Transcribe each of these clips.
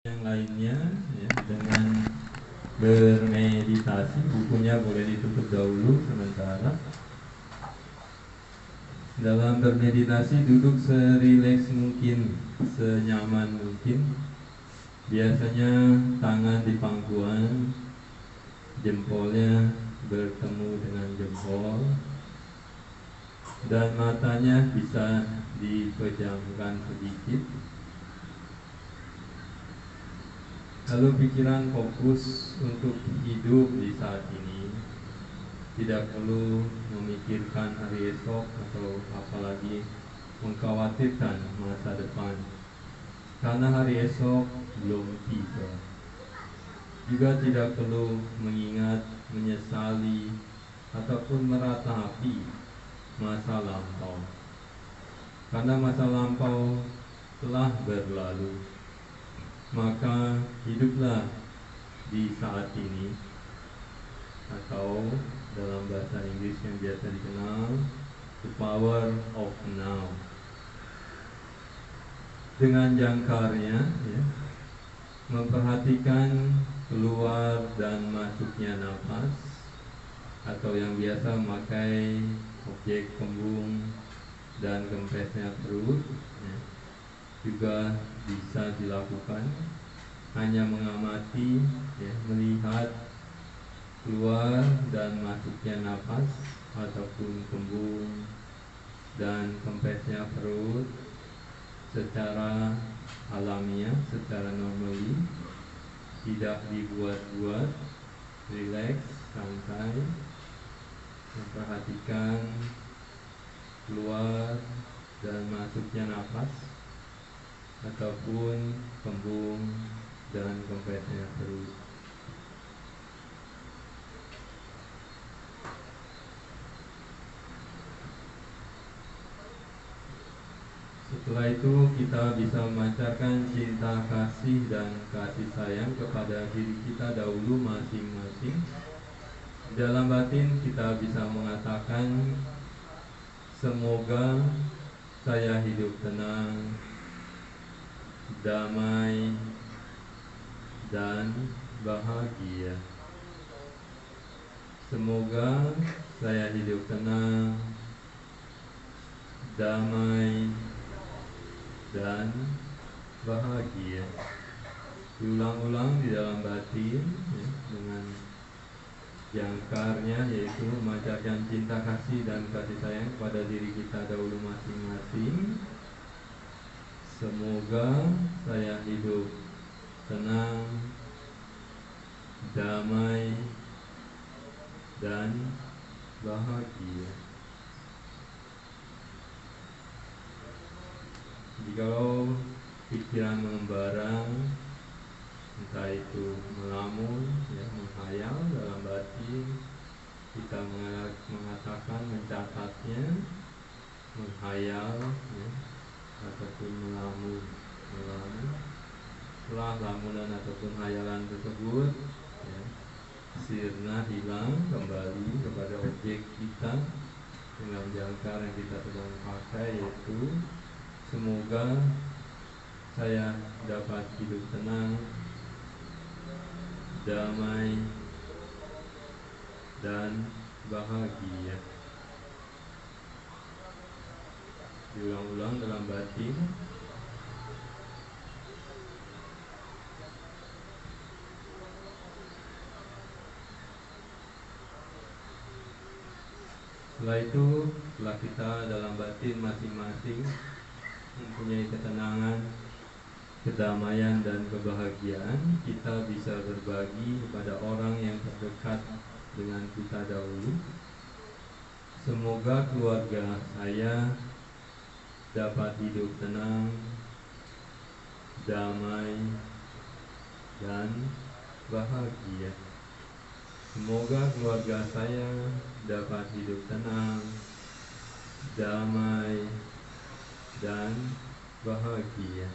yang lainnya ya, dengan bermeditasi. Bukunya boleh ditutup dahulu sementara. Dalam bermeditasi duduk serileks mungkin, senyaman mungkin. Biasanya tangan di pangkuan, jempolnya bertemu dengan jempol, dan matanya bisa dipejamkan sedikit. Lalu pikiran fokus untuk hidup di saat ini. Tidak perlu memikirkan hari esok atau apalagi mengkhawatirkan masa depan, karena hari esok belum tiba. Juga tidak perlu mengingat, menyesali, ataupun meratapi masa lampau, karena masa lampau telah berlalu. Maka hiduplah di saat ini, atau dalam bahasa Inggris yang biasa dikenal the power of now. Dengan jangkarnya ya, memperhatikan keluar dan masuknya nafas, atau yang biasa memakai objek kembung dan kempresnya perut ya, juga bisa dilakukan. Hanya mengamati ya, melihat keluar dan masuknya nafas ataupun kembung dan kempresnya perut secara alamiah, secara normally, tidak dibuat-buat, rileks, santai, memperhatikan keluar dan masuknya nafas ataupun kembung dan kempresnya perut. Setelah itu kita bisa memancarkan cinta kasih dan kasih sayang kepada diri kita dahulu masing-masing. Dalam batin kita bisa mengatakan, semoga saya hidup tenang, damai, dan bahagia. Semoga saya hidup tenang, damai, dan bahagia. Diulang-ulang di dalam batin ya, dengan jangkarnya, yaitu memancarkan cinta kasih dan kasih sayang kepada diri kita dahulu masing-masing. Semoga saya hidup tenang, damai, dan bahagia. Jikalau pikiran mengembara, entah itu melamun, ya, menghayal dalam batin, kita mengatakan, mencatatnya, menghayal, ya, ataupun melamun. Setelah lamunan ataupun hayalan tersebut ya, sirna hilang, kembali kepada objek kita dengan jangkar yang kita sedang pakai, yaitu semoga saya dapat hidup tenang, damai, dan bahagia. Diulang-ulang dalam batin. Setelah itu, setelah kita dalam batin masing-masing mempunyai ketenangan, kedamaian, dan kebahagiaan, kita bisa berbagi kepada orang yang terdekat dengan kita dahulu. Semoga keluarga saya dapat hidup tenang, damai, dan bahagia. Semoga keluarga saya dapat hidup tenang, damai, dan bahagia.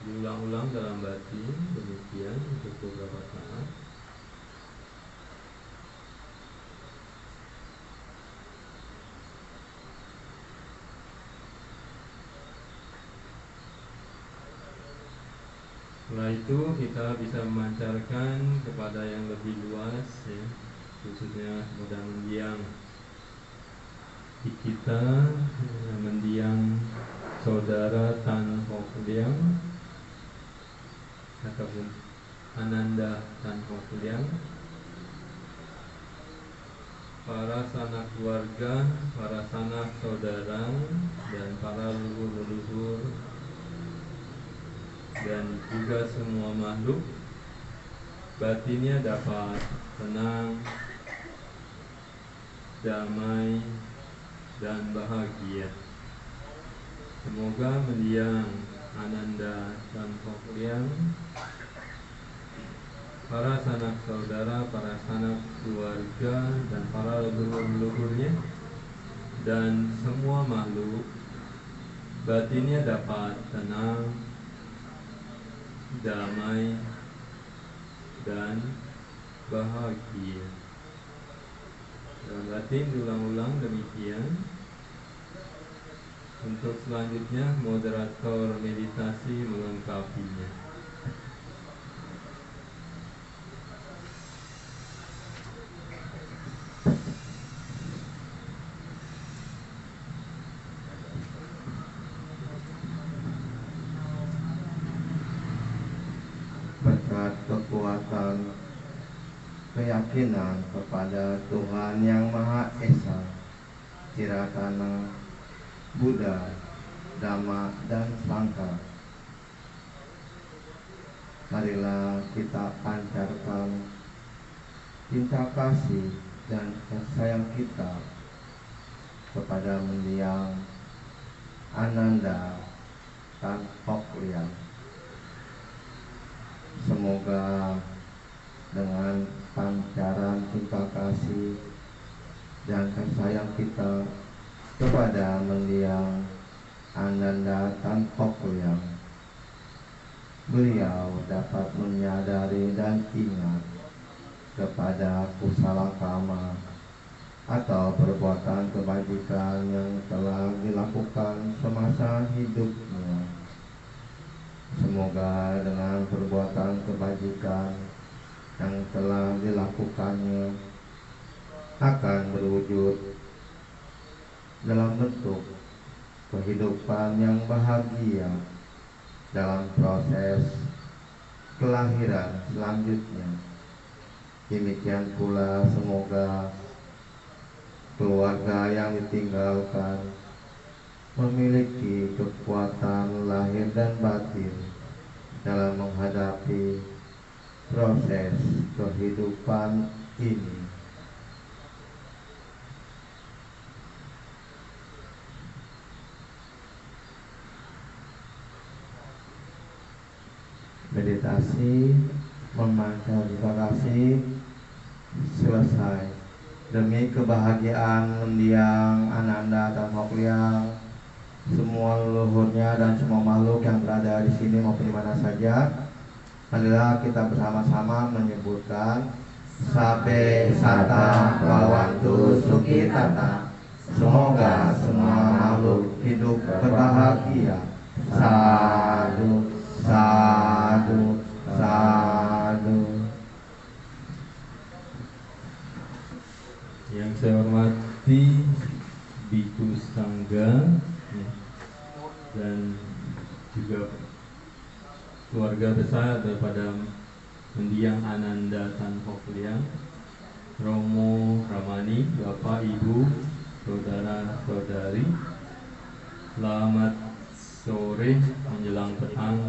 Diulang-ulang dalam batin demikian untuk beberapa saat. Setelah itu kita bisa memancarkan kepada yang lebih luas, ya, khususnya kepada mendiang kita, mendiang saudara Tan Hock Liang ataupun Ananda Tan Hock Liang, para sanak keluarga, para sanak saudara, dan para leluhur-leluhur, dan juga semua makhluk batinnya dapat tenang, damai, dan bahagia. Semoga mendiang Ananda Tan Hock Liang, para sanak saudara, para sanak keluarga, dan para leluhur-leluhurnya, dan semua makhluk batinnya dapat tenang, damai, dan bahagia. Dalam batin diulang-ulang demikian. Untuk selanjutnya moderator meditasi melengkapinya. Berkat kekuatan keyakinan kepada Tuhan Yang Maha Esa, Ciratana, Buddha, Dhamma, dan Sangha, marilah kita pancarkan cinta kasih dan kasih sayang kita kepada mendiang Ananda Tan Hock Liang. Semoga dengan pancaran cinta kasih dan kasih sayang kita kepada mendiang Ananda Tan Hock Liang, beliau dapat menyadari dan ingat kepada kusala kama atau perbuatan kebajikan yang telah dilakukan semasa hidupnya. Semoga dengan perbuatan kebajikan yang telah dilakukannya akan berwujud dalam bentuk kehidupan yang bahagia dalam proses kelahiran selanjutnya. Demikian pula semoga keluarga yang ditinggalkan memiliki kekuatan lahir dan batin dalam menghadapi proses kehidupan ini. Meditasi memancar cinta kasih selesai. Demi kebahagiaan mendiang Ananda Tan Hock Liang, semua leluhurnya dan semua makhluk yang berada di sini maupun di mana saja, marilah kita bersama-sama menyebutkan Sabe Sata Bawantu Sukitata. Semoga semua makhluk hidup berbahagia. Sadu, sadu, sadu. Yang saya hormati Biku Sangga, ya, dan juga keluarga besar daripada mendiang Ananda Tan Hock Liang, Romo, Ramani, Bapak, Ibu, saudara-saudari, selamat sore menjelang petang.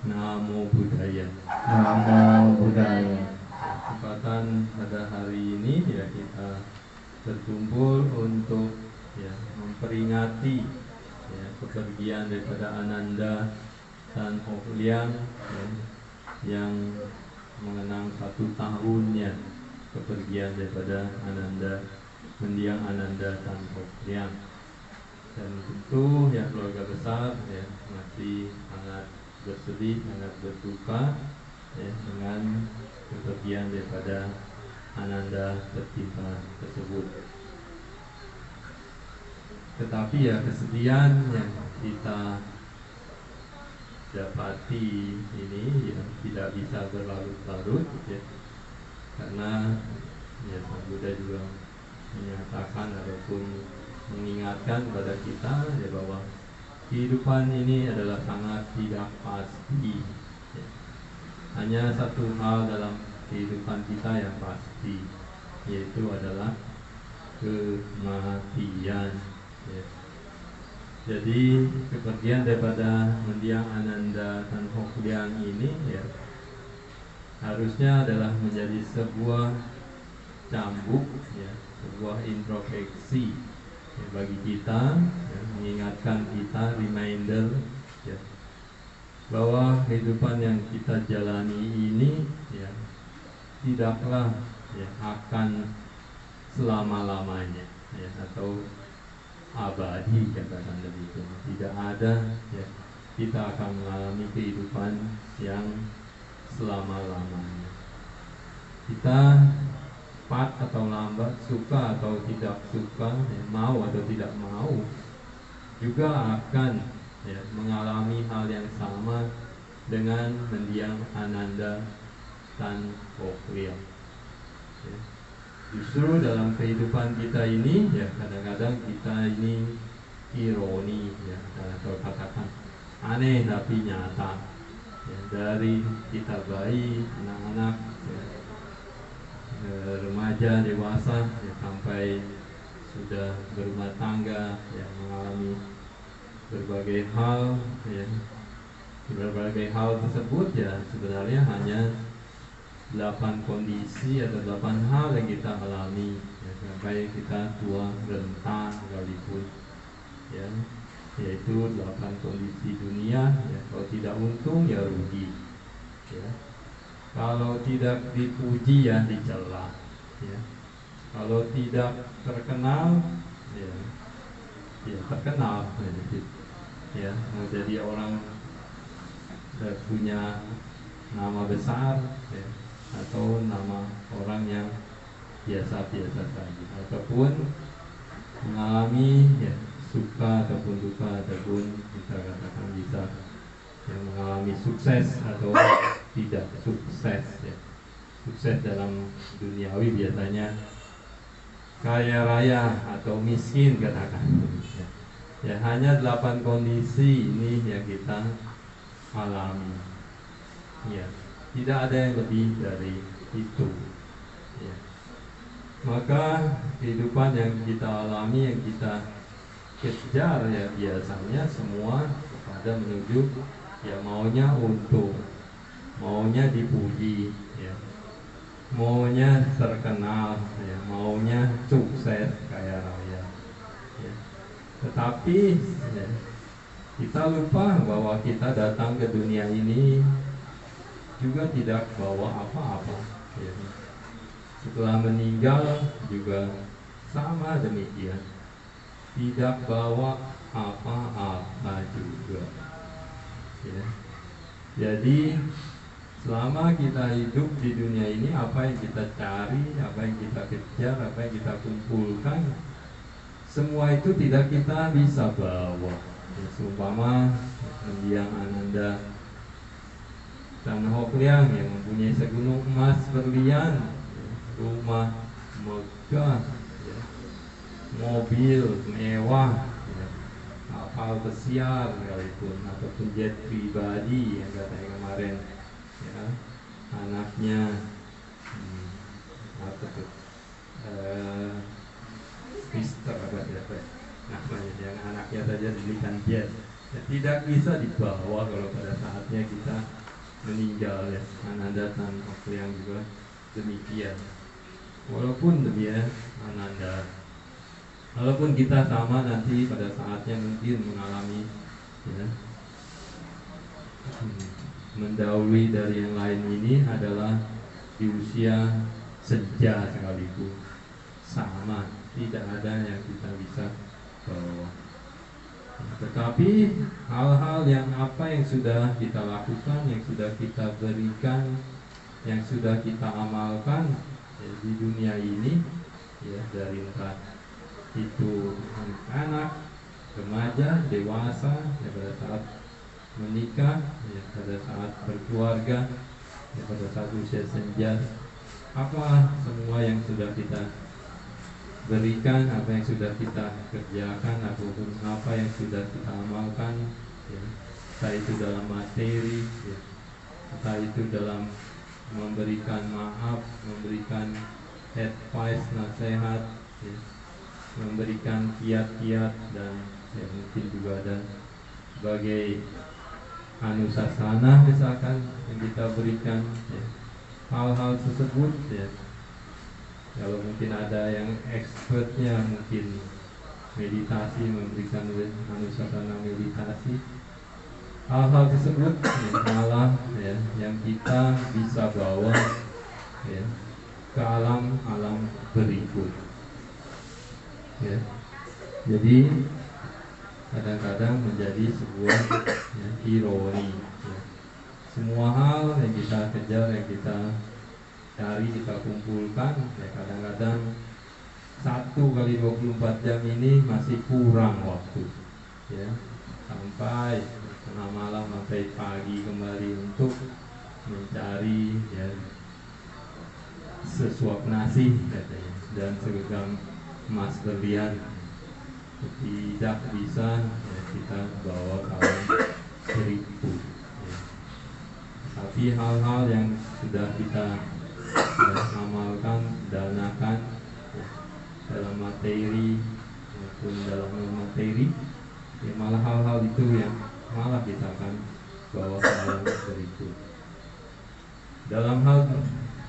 Namo Buddhaya. Namo Buddhaya. Kesempatan pada hari ini ya kita berkumpul untuk ya memperingati ya kepergian daripada Ananda Tan Hock Liang, ya, yang mengenang 1 tahunnya kepergian daripada Ananda, mendiang Ananda Tan Hock Liang. Dan tentu ya keluarga besar ya masih sangat bersedih, sangat berduka ya dengan kepergian daripada Ananda tercinta tersebut. Tetapi ya kesedihan yang kita dapati ini ya tidak bisa berlarut-larut ya, karena ya Sang Buddha juga menyatakan ataupun mengingatkan kepada kita ya bahwa kehidupan ini adalah sangat tidak pasti ya. Hanya satu hal dalam kehidupan kita yang pasti, yaitu adalah kematian ya. Jadi kepergian daripada mendiang Ananda Tan Hock Liang ini ya harusnya adalah menjadi sebuah cambuk ya, sebuah introspeksi ya, bagi kita ya, mengingatkan kita, reminder ya, bahwa kehidupan yang kita jalani ini ya tidaklah ya akan selama-lamanya ya, atau abadi, katakan begitu. Tidak ada ya kita akan mengalami kehidupan yang selama-lamanya. Kita cepat atau lambat, suka atau tidak suka ya, mau atau tidak mau, juga akan ya mengalami hal yang sama dengan mendiang Ananda Tan Hock Liang ya. Justru dalam kehidupan kita ini ya kadang-kadang kita ini ironi ya, atau katakan aneh tapi nyata ya, dari kita bayi, anak-anak ya, remaja, dewasa ya, sampai sudah berumah tangga ya, mengalami berbagai hal ya, berbagai hal tersebut ya sebenarnya hanya 8 kondisi atau 8 hal yang kita alami ya, sampai kita tua renta sekalipun ya, yaitu 8 kondisi dunia ya. Kalau tidak untung ya rugi ya, kalau tidak dipuji ya dicela ya, kalau tidak terkenal ya, ya terkenal ya, mau jadi orang punya nama besar ya, atau nama orang yang biasa-biasa saja, ataupun mengalami ya, suka ataupun duka, ataupun kita katakan bisa yang mengalami sukses atau tidak sukses ya. Sukses dalam duniawi biasanya kaya raya atau miskin, katakan ya. Ya hanya 8 kondisi ini yang kita alami ya. Tidak ada yang lebih dari itu ya. Maka kehidupan yang kita alami, yang kita kejar ya biasanya semua pada menuju ya maunya untung, maunya dipuji ya, maunya terkenal ya, maunya sukses kaya raya ya. Tetapi ya, kita lupa bahwa kita datang ke dunia ini juga tidak bawa apa-apa ya. Setelah meninggal juga sama demikian, tidak bawa apa-apa juga ya. Jadi selama kita hidup di dunia ini, apa yang kita cari, apa yang kita kejar, apa yang kita kumpulkan, semua itu tidak kita bisa bawa ya. Seumpama mendiang Ananda Tan Hock Liang yang mempunyai segunung emas berlian, rumah megah, ya, mobil mewah, ya, kapal pesiar sekalipun, ataupun jet pribadi yang katanya kemarin, ya, anaknya apa tuh, Mister apa siapa namanya, yang anaknya saja dibelikan jet, ya, tidak bisa dibawa kalau pada saatnya kita meninggal ya. Ananda Tan Hock Liang juga demikian. Walaupun demikian Ananda, walaupun kita sama nanti pada saatnya mungkin mengalami ya, mendahului dari yang lain ini adalah di usia senja sekalipun sama, tidak ada yang kita bisa bawa. Tetapi hal-hal yang apa yang sudah kita lakukan, yang sudah kita berikan, yang sudah kita amalkan ya, di dunia ini ya, dari entah itu anak, remaja, dewasa ya, pada saat menikah, ya, pada saat berkeluarga, ya, pada saat usia senja, apa semua yang sudah kita berikan, apa yang sudah kita kerjakan, ataupun apa yang sudah kita amalkan, ya, entah itu dalam materi, ya, entah itu dalam memberikan maaf, memberikan advice, nasihat, ya, memberikan kiat-kiat, dan ya, mungkin juga ada sebagai anusasana misalkan yang kita berikan, ya, hal-hal tersebut, ya, kalau mungkin ada yang expertnya, mungkin meditasi, memberikan anusasana meditasi, hal-hal tersebut, ya, malah, ya, yang kita bisa bawa, ya, ke alam-alam berikut, ya. Jadi kadang-kadang menjadi sebuah, ya, ironi, ya. Semua hal yang kita kejar, yang kita cari, kita kumpulkan, ya, kadang-kadang 1 kali 24 jam ini masih kurang waktu, ya, sampai tengah malam sampai pagi kembali untuk mencari, ya, sesuap nasi katanya, dan segenggam emas berlian. Tidak bisa, ya, kita bawa kawan seribu, ya. Tapi hal-hal yang sudah kita, ya, amalkan, danakan, ya, dalam materi maupun dalam non-materi, ya, malah hal-hal itu yang malah kita akan bawa ke alam berikut. Dalam hal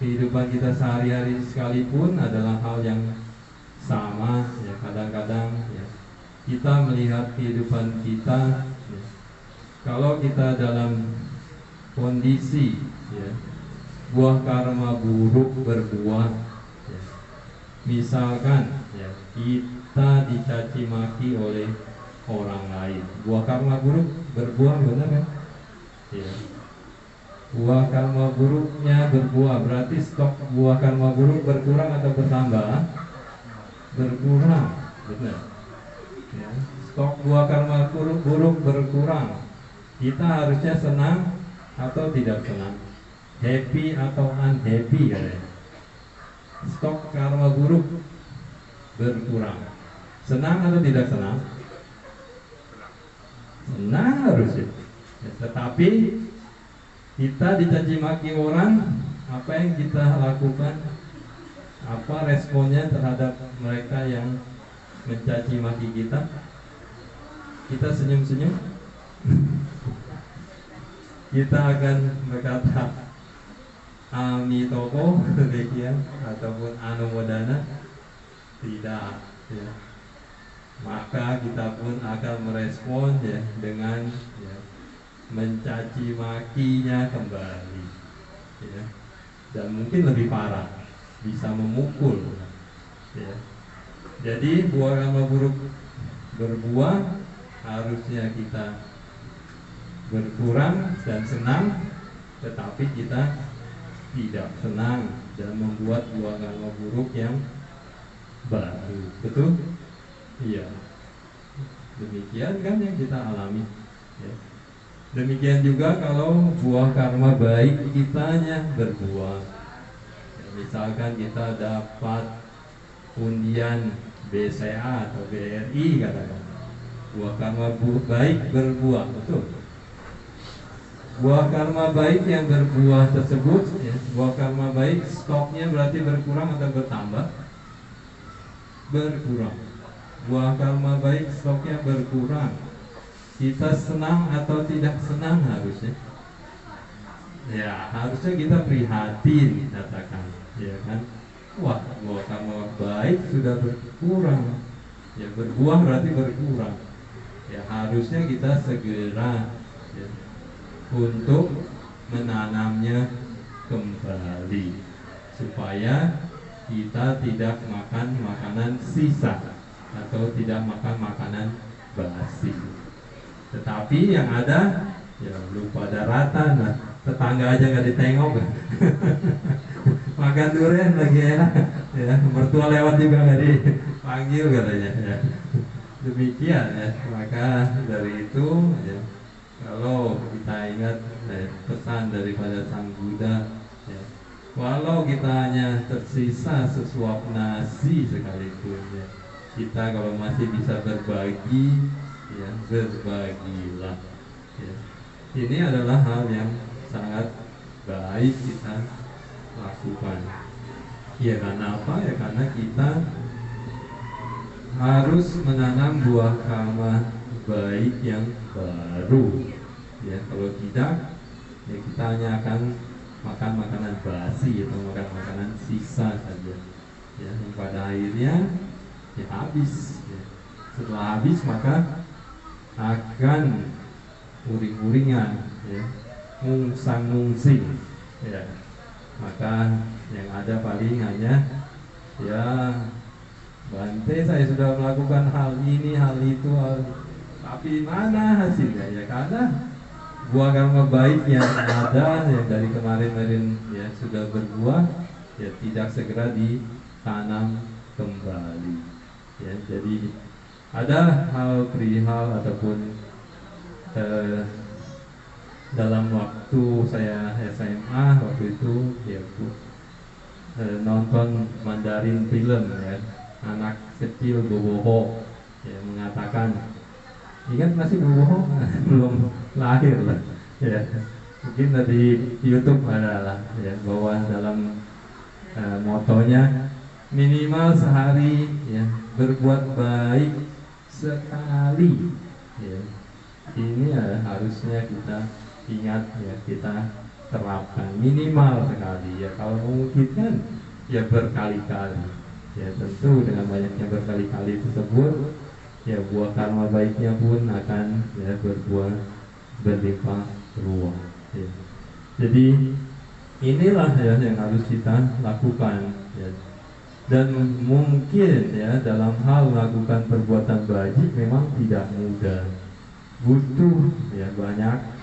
kehidupan kita sehari-hari sekalipun adalah hal yang sama, ya, kadang-kadang, ya, kita melihat kehidupan kita, ya, kalau kita dalam kondisi, ya, buah karma buruk berbuah, ya, misalkan, ya, kita dicaci maki oleh orang lain, buah karma buruk berbuah, benar kan? Ya. Buah karma buruknya berbuah, berarti stok buah karma buruk berkurang atau bertambah? Berkurang, benar. Ya. Stok buah karma buruk berkurang. Kita harusnya senang atau tidak senang? Happy atau unhappy katanya? Stok karma buruk berkurang. Senang atau tidak senang? Senang harusnya. Ya, tetapi kita dicaci maki orang, apa yang kita lakukan? Apa responnya terhadap mereka yang mencaci maki kita? Kita senyum-senyum. Kita akan berkata Ami toko demikian, ataupun anumodana? Tidak, ya. Maka kita pun akan merespon, ya, dengan, ya, mencaci makinya kembali, ya, dan mungkin lebih parah, bisa memukul, ya. Jadi buah karma buruk berbuah, harusnya kita berkurang dan senang, tetapi kita tidak senang dan membuat buah karma buruk yang baru. Betul? Iya. Demikian kan yang kita alami, ya. Demikian juga kalau buah karma baik kitanya berbuah, ya, misalkan kita dapat undian BCA atau BRI, katakan buah karma baik berbuah, betul. Buah karma baik yang berbuah tersebut, ya, buah karma baik stoknya berarti berkurang atau bertambah? Berkurang. Buah karma baik stoknya berkurang. Kita senang atau tidak senang harusnya? Ya, harusnya kita prihatin, katakan, ya kan? Wah, buah karma baik sudah berkurang. Ya, berbuah berarti berkurang. Ya, harusnya kita segera, ya, untuk menanamnya kembali supaya kita tidak makan makanan sisa atau tidak makan makanan basi. Tetapi yang ada, ya, lupa daratan, nah, tetangga aja nggak ditengok. Makan durian lagi enak, ya, mertua lewat juga nggak dipanggil katanya, ya. Demikian, ya. Maka dari itu, ya, Kalau kita ingat pesan daripada Sang Buddha, ya, walau kita hanya tersisa sesuap nasi sekalipun, ya, kita kalau masih bisa berbagi, ya berbagilah. Ya. Ini adalah hal yang sangat baik kita lakukan. Ya karena apa? Ya karena kita harus menanam buah karma baik yang baru. Ya kalau tidak, ya kita hanya akan makan makanan basi atau makan makanan sisa saja. Ya yang pada akhirnya ya habis. Ya. Setelah habis maka akan uring-uringan, ya, mungsang-mungsing, ya. Maka yang ada paling hanya ya Bante, saya sudah melakukan hal ini, hal itu, tapi mana hasilnya? Ya karena buah karma baik yang ada yang dari kemarin-kemarin ya sudah berbuah, ya tidak segera ditanam kembali. Ya jadi ada hal perihal ataupun dalam waktu saya SMA waktu itu yaitu nonton Mandarin film, ya, anak kecil boboho, ya, mengatakan, ingat masih boboho belum lahir lah, ya mungkin di YouTube ada lah, ya, bahwa dalam motonya minimal sehari, ya, berbuat baik sekali, ya. Ini ya harusnya kita ingat, ya, kita terapkan minimal sekali, ya kalau memungkinkan ya berkali-kali, ya tentu dengan banyaknya berkali-kali tersebut ya buah karma baiknya pun akan ya berbuah berlimpah ruah, ya. Jadi inilah ya yang harus kita lakukan, ya. Dan mungkin ya dalam hal melakukan perbuatan baik memang tidak mudah, butuh ya banyak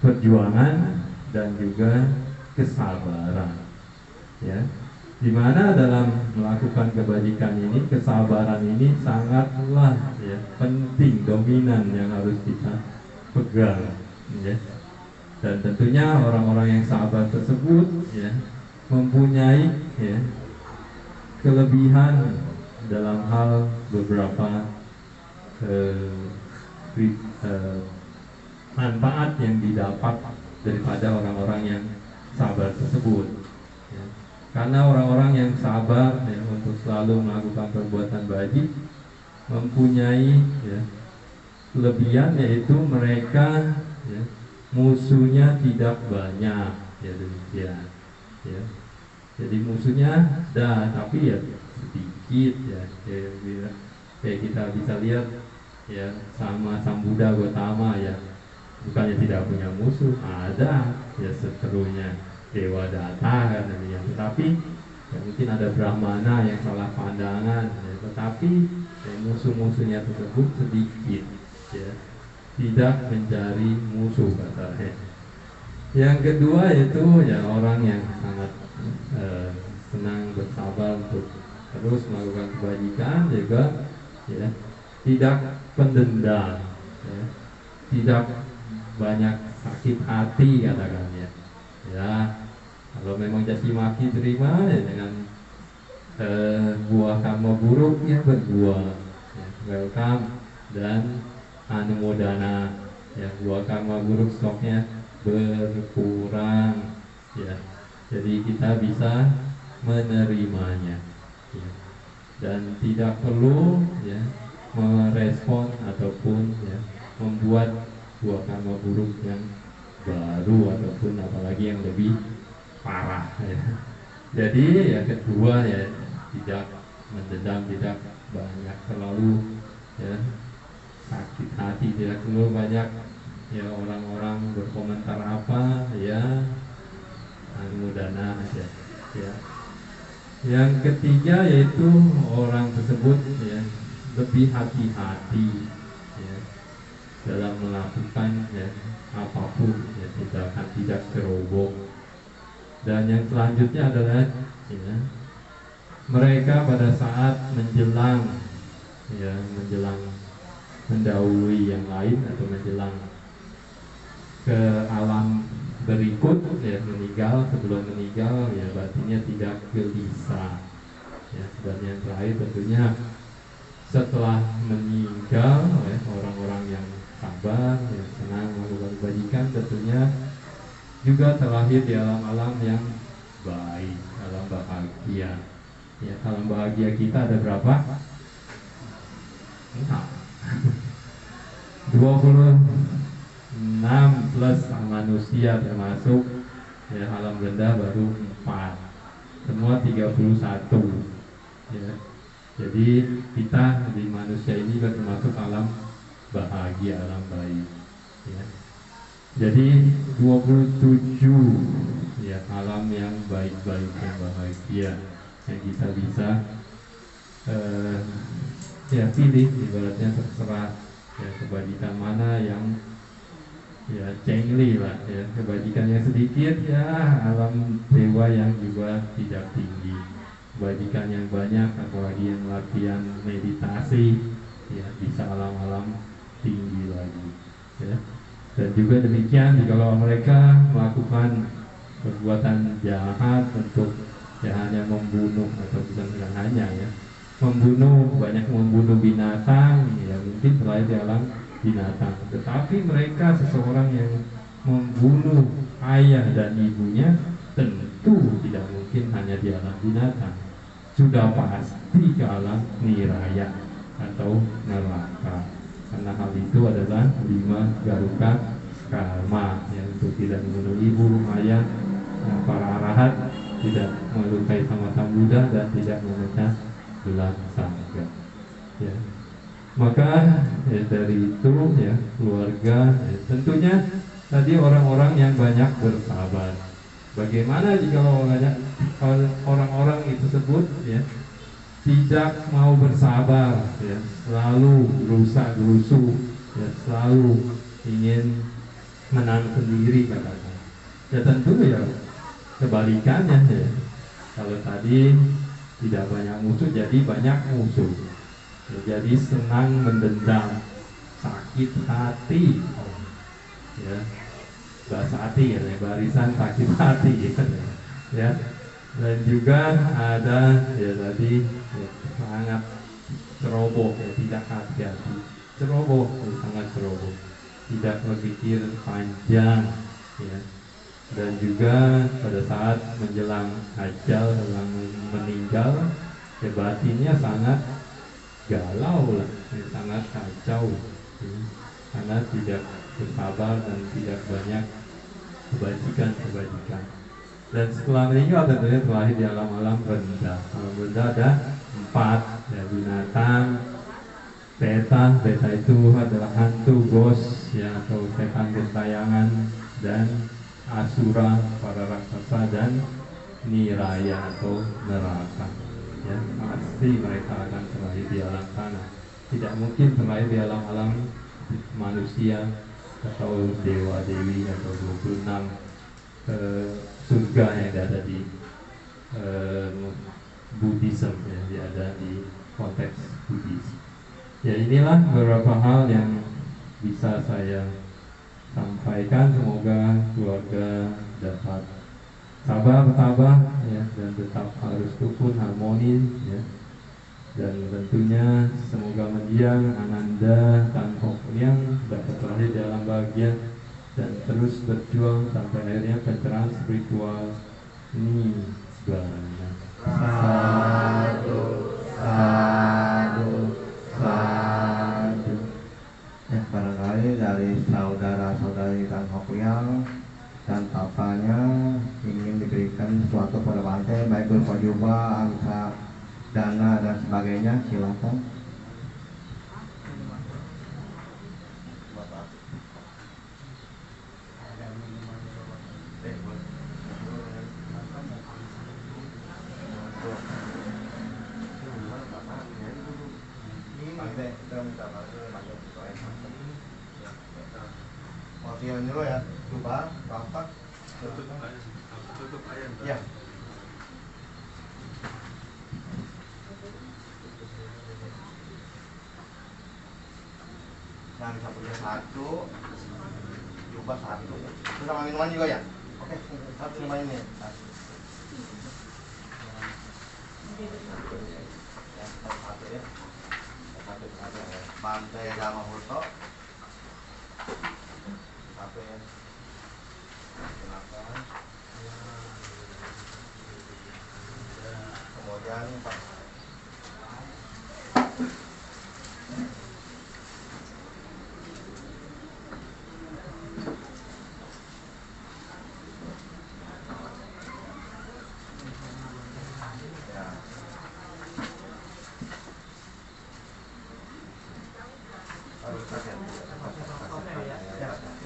perjuangan dan juga kesabaran, ya. Dimana dalam melakukan kebajikan ini kesabaran ini sangatlah ya penting, dominan yang harus kita pegang, ya. Dan tentunya orang-orang yang sabar tersebut ya mempunyai ya kelebihan dalam hal beberapa manfaat yang didapat daripada orang-orang yang sabar tersebut, ya. Karena orang-orang yang sabar ya, untuk selalu melakukan perbuatan baik mempunyai ya, kelebihan yaitu mereka ya, musuhnya tidak banyak, ya demikian, ya. Jadi musuhnya ada tapi ya sedikit, ya. Kayak kita bisa lihat ya sama Sang Buddha Gotama, ya bukannya tidak punya musuh, ada ya seterunya Dewa Data kan ya. Tetapi ya, mungkin ada Brahmana yang salah pandangan, ya. Tetapi ya, musuh-musuhnya tersebut sedikit, ya, tidak mencari musuh katanya. Yang kedua itu ya orang yang sangat senang bersabar untuk terus melakukan kebajikan, juga ya tidak pendendam, ya, tidak banyak sakit hati katakan, ya. Ya kalau memang caci maki terima ya dengan buah karma buruk ya berbuah, ya, welcome dan anumodana, ya buah karma buruk stoknya berkurang, ya. Jadi kita bisa menerimanya, ya. Dan tidak perlu ya merespon ataupun ya membuat buah karma buruk yang baru ataupun apalagi yang lebih parah, ya. Jadi ya kedua ya tidak mendendam, tidak banyak terlalu ya sakit hati, tidak terlalu banyak ya orang-orang berkomentar apa ya anumodana aja, ya. Yang ketiga yaitu orang tersebut ya lebih hati-hati ya dalam melakukan ya apapun, ya tindakan tidak ceroboh. Dan yang selanjutnya adalah ya mereka pada saat menjelang mendahului yang lain atau menjelang ke alam berikut, ya meninggal, sebelum meninggal ya batinnya tidak gelisah. Ya, dan yang terakhir tentunya setelah meninggal ya, orang-orang yang sabar, yang senang melakukan kebajikan tentunya juga terlahir di alam-alam yang baik, alam bahagia. Ya, alam bahagia kita ada berapa? 26 plus manusia termasuk ya, alam rendah baru 4, semua 31 ya. Jadi kita di manusia ini termasuk alam bahagia, alam baik ya. Jadi 27 ya alam yang baik-baik, yang bahagia yang kita bisa ya pilih, ibaratnya terserah ya kebajikan mana yang ya cengli lah ya, kebajikan yang sedikit ya alam dewa yang juga tidak tinggi, kebajikan yang banyak apalagi yang latihan meditasi ya bisa alam-alam tinggi lagi ya. Dan juga demikian jikalau mereka melakukan perbuatan jahat untuk ya hanya membunuh atau bukan hanya ya membunuh, banyak membunuh binatang ya mungkin terlahir di alam binatang, tetapi mereka seseorang yang membunuh ayah dan ibunya tentu tidak mungkin hanya di alam binatang, sudah pasti ke alam niraya atau neraka, karena hal itu adalah 5 garuka karma yang untuk tidak membunuh ibu, ayah, para arahat, tidak melukai sama Buddha dan tidak memecah belah sangga ya. Maka ya, dari itu ya keluarga ya, tentunya tadi orang-orang yang banyak bersabar. Bagaimana jika orang-orang itu tersebut ya tidak mau bersabar ya, selalu berusaha gerusu ya, selalu ingin menang sendiri katakan. Ya tentu ya kebalikannya ya. Kalau tadi tidak banyak musuh jadi banyak musuh ya, jadi senang mendendam, sakit hati ya, bahasa hati ya, barisan sakit hati ya. Dan juga ada ya tadi ya, sangat ceroboh ya, tidak hati-hati, ceroboh ya, sangat ceroboh, tidak berpikir panjang ya. Dan juga pada saat menjelang ajal, menjelang meninggal ya batinnya sangat galau lah ya, sangat kacau ya, karena tidak bersabar dan tidak banyak kebajikan. Dan setelah meninggal tentunya terlahir di alam-alam rendah. Alam rendah ada 4 ya, binatang, beta itu adalah hantu, ghost ya, atau setan gentayangan, dan asura, para raksasa, dan niraya atau neraka ya. Pasti mereka akan terlahir di alam sana, tidak mungkin terlahir di alam-alam manusia atau dewa-dewi atau 26 surga yang ada di Buddhism ya, yang ada di konteks Buddhis. Ya inilah beberapa hal yang bisa saya sampaikan, semoga keluarga dapat sabar ya, dan tetap harus rukun harmonis ya. Dan tentunya semoga mendiang Ananda dan Hokliang dapat terlahir di alam bahagia dan terus berjuang sampai akhirnya pencerahan spiritual ini segalanya. Sadu, sadu, sadu. Ya, barangkali dari saudara-saudari Tan Hokliang dan papanya ingin diberikan sesuatu pada Bante, baik berupa jubah, angsa, dana dan sebagainya, silakan. Masukin dulu ya, jubah, rampak, tutup ayam. Ya. Dan sapunya 1, coba satu. Terus sama minuman juga ya? Oke, satu minuman ini. Satu ya. Satu. Pantai Dama Foto. Satu ya. Silakan. Kemudian Pak.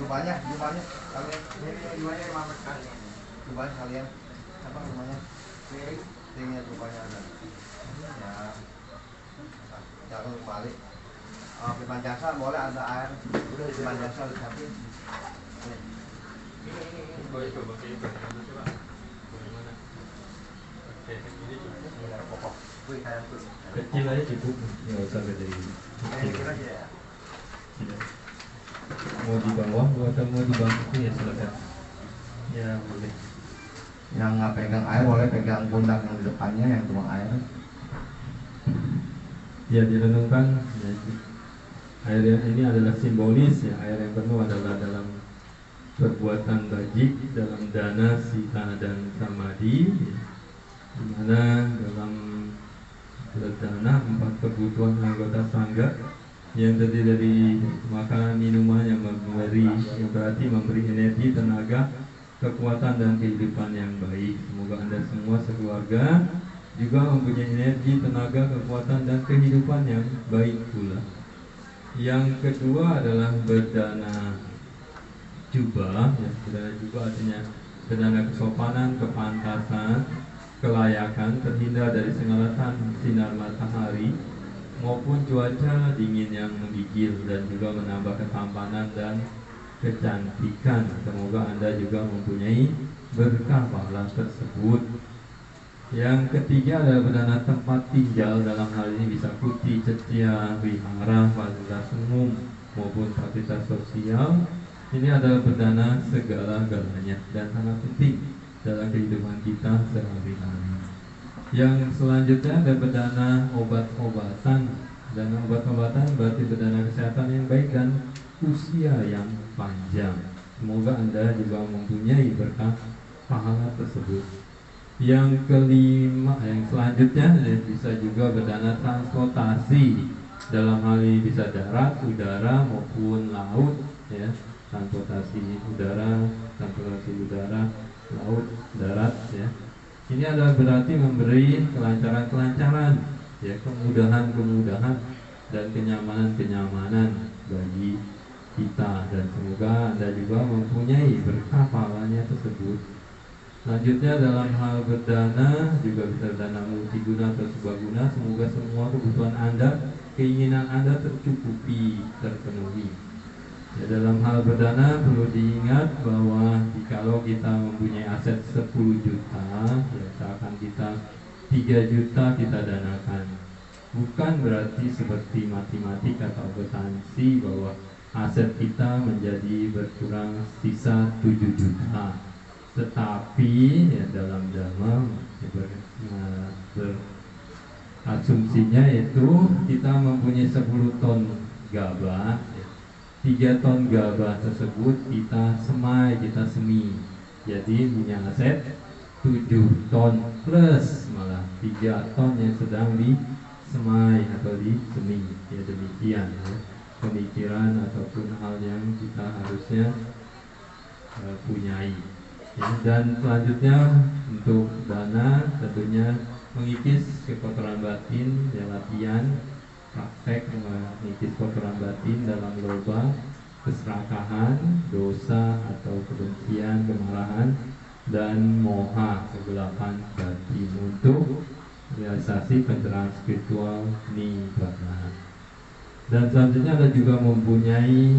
Jumlahnya kalian jumlahnya kalian apa namanya tingnya jumlahnya ada ya jangan lupa balik piman jasa boleh ada air piman jasa disiapin boleh coba ke itu coba bagaimana oke ini cukup pokok kayak kecil aja cukup nggak usah gede kecil aja ya mau di bawah atau mau di bangku ya silakan ya boleh yang nggak pegang air boleh pegang pundak yang di depannya yang cuma air ya direnungkan ya, air yang ini adalah simbolis ya air yang penuh adalah dalam perbuatan bajik dalam dana sita dan samadhi ya, di mana dalam dana 4 kebutuhan anggota sangga yang terdiri dari makanan minuman yang berarti memberi energi, tenaga, kekuatan dan kehidupan yang baik. Semoga Anda semua sekeluarga juga mempunyai energi, tenaga, kekuatan dan kehidupan yang baik pula. Yang kedua adalah berdana jubah, ya, berdana jubah artinya berdana kesopanan, kepantasan, kelayakan, terhindar dari sengatan sinar matahari maupun cuaca dingin yang menggigil dan juga menambah ketampanan dan kecantikan. Semoga Anda juga mempunyai berkah pahala tersebut. Yang ketiga adalah berdana tempat tinggal, dalam hal ini bisa kuti, cetia, wihara, fasilitas umum maupun fasilitas sosial. Ini adalah berdana segala-galanya dan sangat penting dalam kehidupan kita sehari-hari. Yang selanjutnya ada berdana obat-obatan. Dana obat-obatan berarti berdana kesehatan yang baik dan usia yang panjang. Semoga Anda juga mempunyai berkah pahala tersebut. Yang kelima, yang selanjutnya bisa juga berdana transportasi. Dalam hal ini bisa darat, udara maupun laut, ya. Transportasi udara, laut, darat, ya. Ini adalah berarti memberi kelancaran-kelancaran, ya, kemudahan-kemudahan dan kenyamanan-kenyamanan bagi kita, dan semoga Anda juga mempunyai berkah pahalanya tersebut. Selanjutnya dalam hal berdana juga bisa dana multiguna atau serbaguna. Semoga semua kebutuhan Anda, keinginan Anda tercukupi, terpenuhi. Ya, dalam hal berdana perlu diingat bahwa jikalau kita mempunyai aset 10 juta, ya, misalkan kita 3 juta kita danakan, bukan berarti seperti matematika atau akuntansi bahwa aset kita menjadi berkurang sisa 7 juta. Tetapi ya, dalam Dhamma asumsinya itu kita mempunyai 10 ton gabah, 3 ton gabah tersebut kita semai, kita semi. Jadi punya aset 7 ton plus malah 3 ton yang sedang disemai atau disemi. Ya demikian ya, pemikiran ataupun hal yang kita harusnya punyai. Ya, dan selanjutnya untuk dana tentunya mengikis kekotoran batin, ya, latihan praktek mengikis kotoran batin dalam loba keserakahan, dosa atau kebencian, kemarahan dan moha, kegelapan batin untuk realisasi pencerahan spiritual nibbana. Dan selanjutnya ada juga mempunyai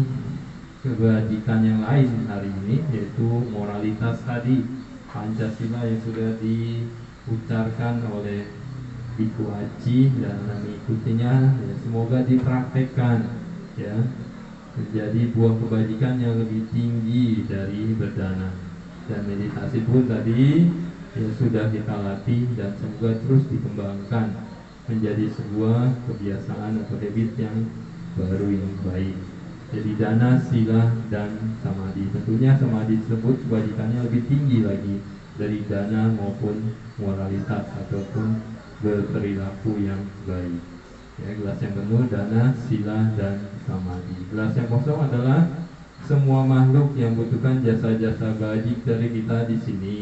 kebajikan yang lain hari ini, yaitu moralitas tadi, Pancasila yang sudah diucapkan oleh Biku Aci dan mengikutinya, ya, semoga dipraktekkan, ya. menjadi buah kebajikan yang lebih tinggi dari berdana. Dan meditasi pun tadi ya sudah kita latih dan semoga terus dikembangkan menjadi sebuah kebiasaan atau habit yang baru yang baik. Jadi dana, sila, dan samadhi. Tentunya samadhi tersebut kebajikannya lebih tinggi lagi dari dana maupun moralitas ataupun berperilaku yang baik. Ya, gelas yang penuh dana, sila, dan samadhi. Gelas yang kosong adalah semua makhluk yang butuhkan jasa-jasa bajik dari kita di sini.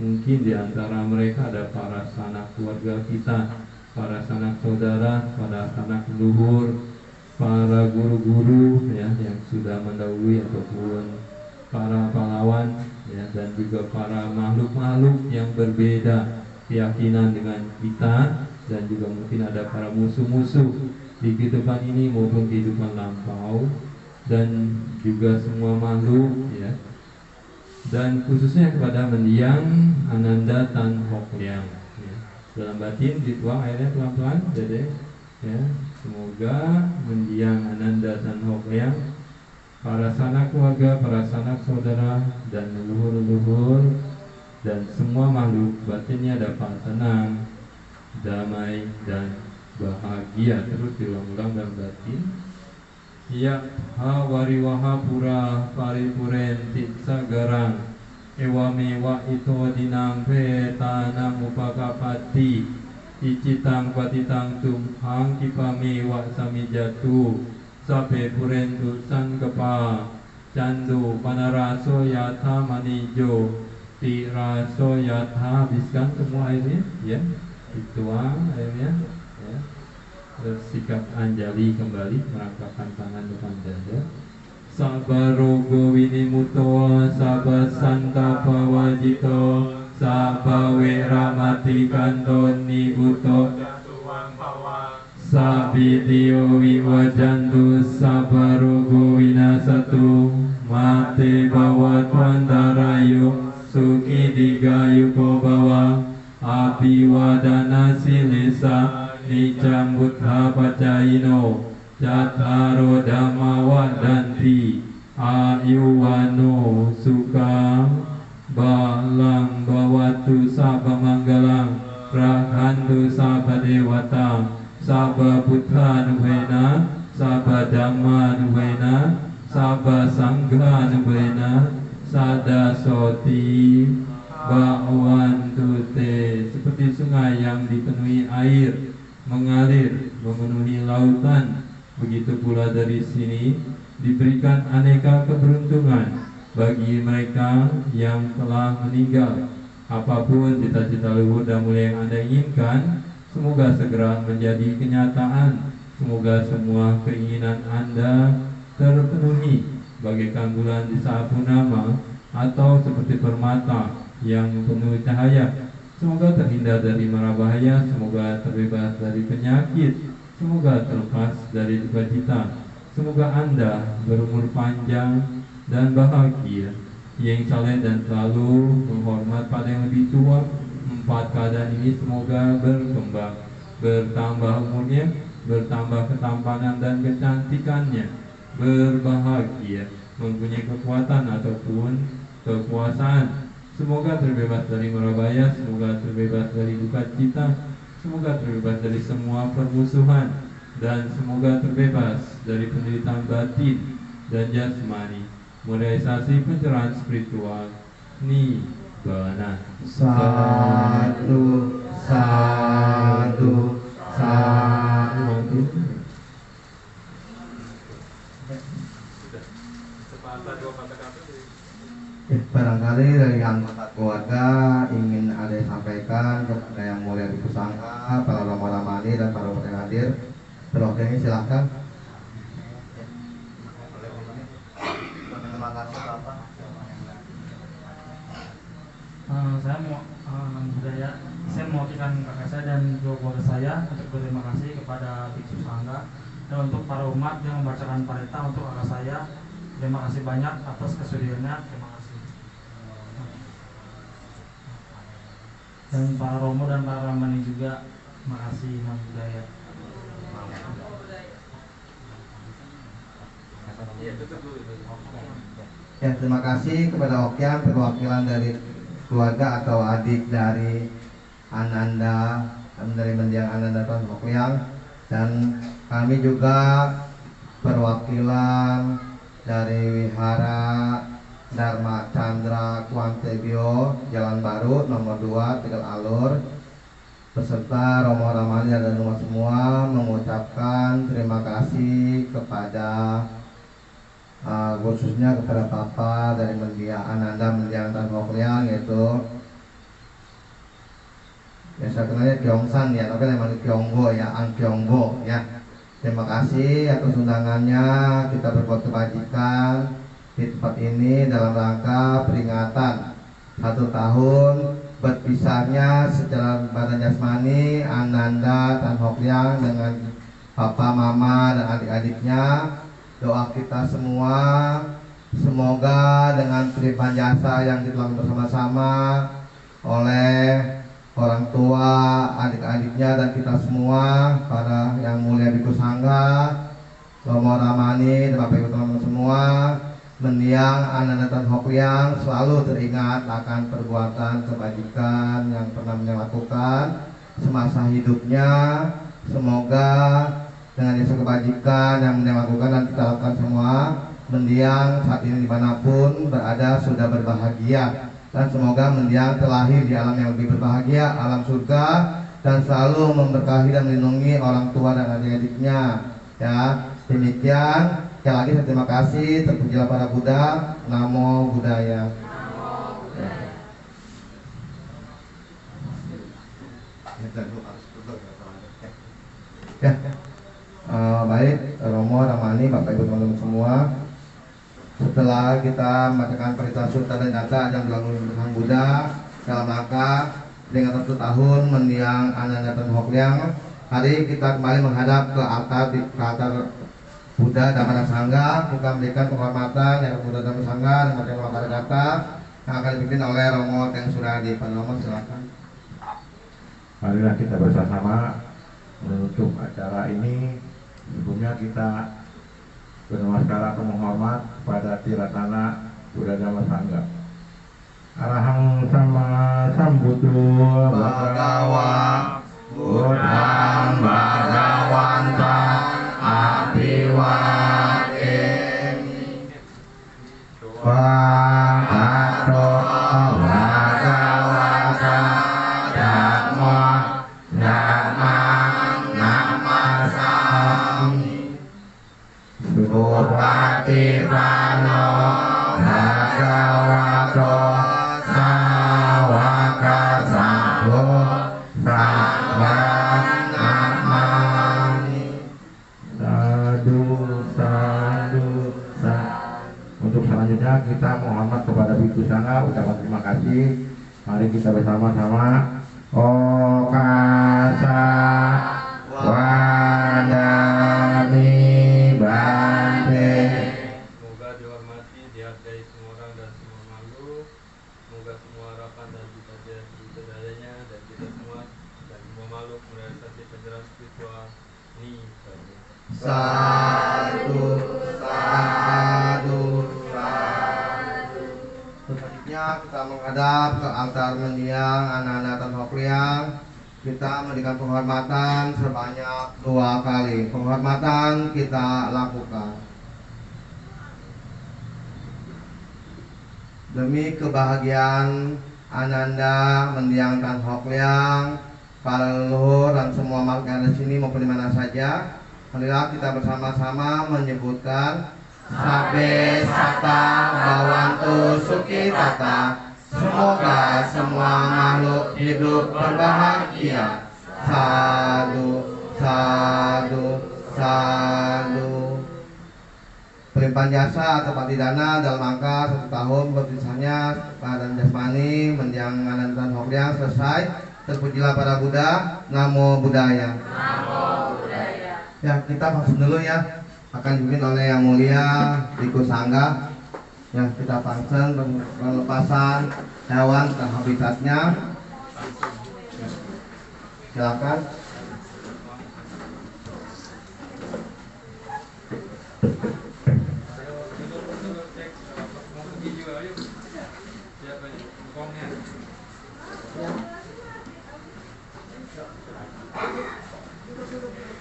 Mungkin di antara mereka ada para sanak keluarga kita, para sanak saudara, para sanak leluhur, para guru-guru ya yang sudah mendahului ataupun para pahlawan ya, dan juga para makhluk-makhluk yang berbeda keyakinan dengan kita, dan juga mungkin ada para musuh-musuh di kehidupan ini maupun kehidupan lampau, dan juga semua makhluk ya, dan khususnya kepada mendiang Ananda Tan Hock Liang ya. Dalam batin dituang airnya pelan-pelan Dede ya. Semoga mendiang Ananda Tan Hock Liang, para sanak keluarga, para sanak saudara, dan leluhur-leluhur, dan semua makhluk batinnya dapat tenang, damai, dan bahagia. Terus diulang-ulang dalam batin. Ya ha wariwaha pura paripurenti sagarang ewamewa ito dinampe tanam upakapati icitang patitang tumhang kipamewa samijatu sape purentu sangkepa candu panaraso yatha manijo tiraso yatha. Habiskan semua airnya ya, dituang airnya ya. Bersikap anjali kembali, merangkakkan tangan depan dada. Sabarogo winimuto sabba santapa wajito sabba weramati kanton nibuto sabitio wiwajantu sabarogo winasatu mate bawat wandarayo suki digayuko bawa abiwadana silesa nicam buddha pacayino jataro dhamma wadanti ayuwano suka balang bawatu sabba manggalang rahantu sabba dewata sabba buddha nuhena sabba dhamma nuhena sabba sangha nuhena sada soti ba'wantu te. Seperti sungai yang dipenuhi air mengalir memenuhi lautan, begitu pula dari sini diberikan aneka keberuntungan bagi mereka yang telah meninggal. Apapun cita-cita luhur dan mulia yang Anda inginkan, semoga segera menjadi kenyataan. Semoga semua keinginan Anda terpenuhi, bagaikan bulan di saat purnama atau seperti permata yang penuh cahaya. Semoga terhindar dari mara bahaya, semoga terbebas dari penyakit, semoga terlepas dari duka cita. Semoga Anda berumur panjang dan bahagia, yang saleh dan selalu menghormat pada yang lebih tua. Empat keadaan ini semoga berkembang, bertambah umurnya, bertambah ketampanan dan kecantikannya, berbahagia, mempunyai kekuatan ataupun kekuasaan. Semoga terbebas dari mara bahaya, semoga terbebas dari duka cita, semoga terbebas dari semua permusuhan, dan semoga terbebas dari penderitaan batin dan jasmani. Realisasi pencerahan spiritual Nibbana. Satu, satu, satu. Barangkali dari anggota keluarga ingin ada sampaikan kepada yang mulia Biksu Sangha, para Rama-Ramani dan para yang hadir. Terima silahkan. Terima kasih Bapak. Saya mewakilkan kakak saya dan dua keluarga saya untuk berterima kasih kepada Biksu Sangha dan untuk para umat yang membacakan parita untuk kakak saya. Terima kasih banyak atas kesudiannya. Terima kasih. Dan para Romo dan para Ramani juga, terima kasih. Namo Buddhaya. Ya, terima kasih kepada Okyan, perwakilan dari keluarga atau adik dari Ananda, dari mendiang Ananda Tan Hokliang, dan kami juga perwakilan dari Wihara Dharma Chandra Kuantebio Jalan Baru nomor 2 Tegal Alur, beserta Romo Ramani dan rumah semua mengucapkan terima kasih kepada khususnya kepada Papa dari mendiang Ananda mendiang Tan Hokliang, yaitu biasa kenalnya Kyongsan ya, tapi namanya Kyongbo ya, Ang Kyongbo ya. Terima kasih atas undangannya. Kita berbuat kebajikan di tempat ini dalam rangka peringatan 1 tahun berpisahnya secara badan jasmani Ananda Tan Hokliang dengan Papa, Mama, dan adik-adiknya. Doa kita semua semoga dengan pelimpahan jasa yang dilakukan bersama-sama oleh orang tua, adik-adiknya, dan kita semua, para yang mulia Biku Sangga, Romo Ramani, dan Bapak Ibu teman-teman semua, mendiang Ananda Tan Hokliang selalu teringat akan perbuatan kebajikan yang pernah mendiang lakukan semasa hidupnya. Semoga dengan jasa kebajikan yang mendiang lakukan dan kita lakukan semua, mendiang saat ini dimanapun berada sudah berbahagia, dan semoga mendiang terlahir di alam yang lebih berbahagia, alam surga, dan selalu memberkahi dan melindungi orang tua dan adik-adiknya ya. Demikian, sekali lagi saya terima kasih. Terpujilah para Buddha. Namo Buddhaya. Ya. Baik, Romo, Ramani, Bapak Ibu teman-teman semua, setelah kita membacakan perintah sutta dan nyata yang dilakukan Sang Buddha dalam rangka peringatan 1 tahun mendiang Ananda Tan Hokliang, hari kita kembali menghadap ke altar Buddha Dhamma Sangha. Kita memberikan penghormatan yang Buddha Dhamma Sangha dan macam kata yang akan dipimpin oleh Romo Teng Suradi. Pak Romo, silakan. Marilah kita bersama menutup acara ini. Sebelumnya kita bernamaskara atau menghormat pada Tiratana Buddha Dhamma Sangha. Arahang sama sambuddho bhagawa buddhang bhagawanta abiwademi bhagavato bhagavata dhamma namasami Supatipano bhagavato sawaka sangho namami. Sadu, sadu, sadu. Untuk selanjutnya kita menghormat kepada Biku Sangha, ucapan terima kasih. Mari kita bersama-sama Okasa Wadami Bante. Semoga dihormati, dihargai semua orang dan semua makhluk. Semoga semua harapan dan cita-citanya dan kita semua dan semua makhluk merealisasi penjelasan spiritual ini. Sadu, sadu, sadu. Selanjutnya kita menghadap ke altar mendiang Ananda Tan Hokliang. Kita memberikan penghormatan sebanyak 2 kali. Penghormatan kita lakukan demi kebahagiaan Ananda mendiang Tan Hokliang, para leluhur dan semua makhluk yang ada di sini maupun di mana saja. Marilah kita bersama-sama menyebutkan Sabe Sata Bawantu Suki Tata. Semoga semua makhluk hidup berbahagia. Sadu, sadu, sadu. Pelimpahan jasa atau patidana dalam angka 1 tahun berpisahnya badan jasmani mendiang Ananda Tan Hokliang selesai. Terpujilah para Buddha. Namo Buddhaya. Namo Buddhaya. Ya, kita langsung dulu ya. Akan dipimpin oleh yang mulia Biku Sangga. Ya, kita pangsen pelepasan hewan ke habitatnya. Silakan. beristirahat.